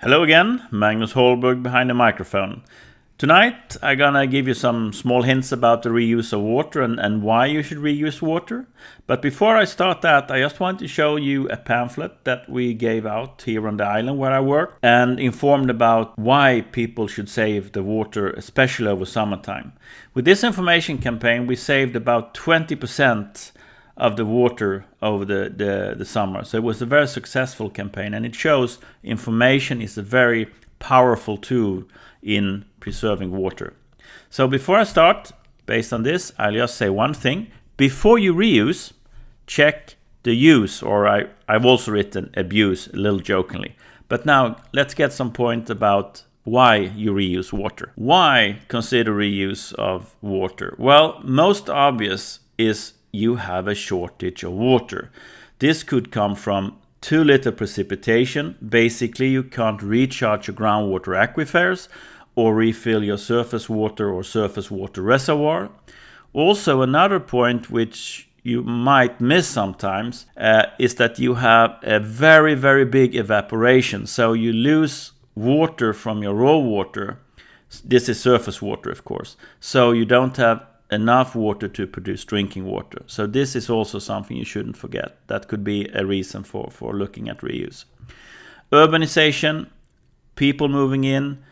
Hello again, Magnus Holberg behind the microphone. Tonight I'm gonna give you some small hints about the reuse of water and why you should reuse water. But before I start that, I just want to show you a pamphlet that we gave out here on the island where I work and informed about why people should save the water, especially over summertime. With this information campaign, we saved about 20% of the water over the summer. So it was a very successful campaign, and it shows information is a very powerful tool in preserving water. So before I start, based on this, I'll just say one thing. Before you reuse, check the use, or I've also written abuse, a little jokingly. But now let's get some point about why you reuse water. Why consider reuse of water? Well, most obvious is you have a shortage of water. This could come from too little precipitation. Basically, you can't recharge your groundwater aquifers or refill your surface water or surface water reservoir. Also, another point which you might miss sometimes is that you have a very, very big evaporation. So you lose water from your raw water. This is surface water, of course. So you don't have enough water to produce drinking water. So this is also something you shouldn't forget. That could be a reason for looking at reuse. Urbanization, people moving in,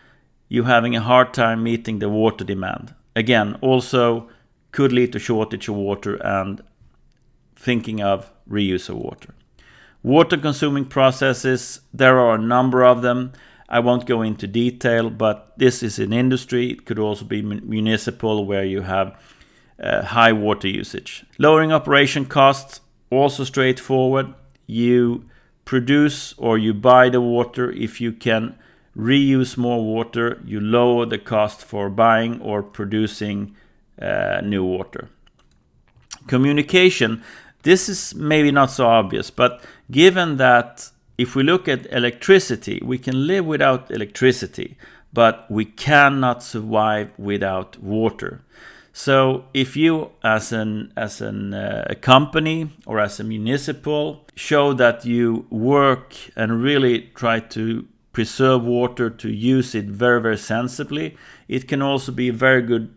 you having a hard time meeting the water demand. Again, also could lead to shortage of water and thinking of reuse of water. Water consuming processes, there are a number of them. I won't go into detail, but this is an industry. It could also be municipal, where you have high water usage. Lowering operation costs, also straightforward. You produce or you buy the water. If you can reuse more water, you lower the cost for buying or producing new water. Communication, this is maybe not so obvious, but given that if we look at electricity, we can live without electricity, but we cannot survive without water. So if you as a company or as a municipal show that you work and really try to preserve water, to use it very, very sensibly, it can also be very good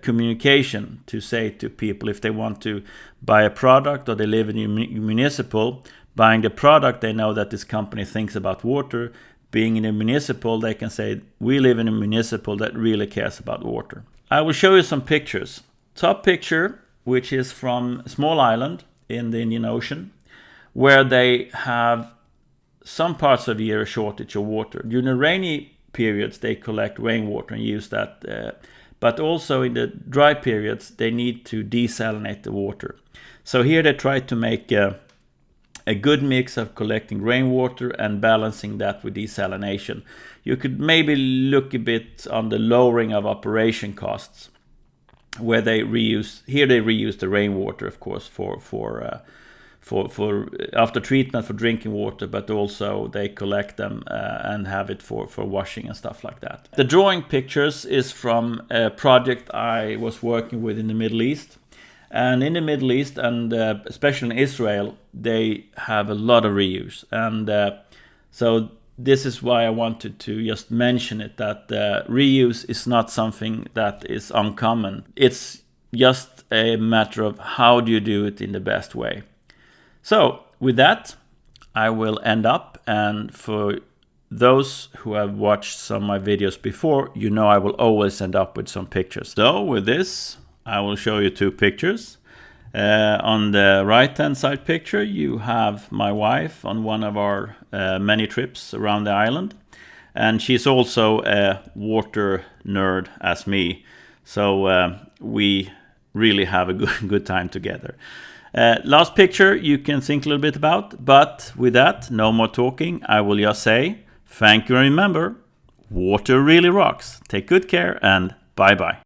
communication to say to people if they want to buy a product or they live in a municipal. Buying the product, they know that this company thinks about water. Being in a municipal, they can say, we live in a municipal that really cares about water. I will show you some pictures. Top picture, which is from a small island in the Indian Ocean, where they have some parts of the year a shortage of water. During the rainy periods, they collect rainwater and use that. But also in the dry periods, they need to desalinate the water. So here they try to make a good mix of collecting rainwater and balancing that with desalination. You could maybe look a bit on the lowering of operation costs, where they reuse the rainwater, of course, for after treatment for drinking water, but also they collect them and have it for washing and stuff like that. The drawing pictures is from a project I was working with in the Middle East. And in the Middle East, and especially in Israel, they have a lot of reuse. And so this is why I wanted to just mention it, that reuse is not something that is uncommon. It's just a matter of how do you do it in the best way. So with that, I will end up. And for those who have watched some of my videos before, you know I will always end up with some pictures. So with this, I will show you two pictures. On the right-hand side picture, you have my wife on one of our many trips around the island. And she's also a water nerd as me. So we really have a good time together. Last picture you can think a little bit about. But with that, no more talking. I will just say thank you and remember, water really rocks. Take good care and bye-bye.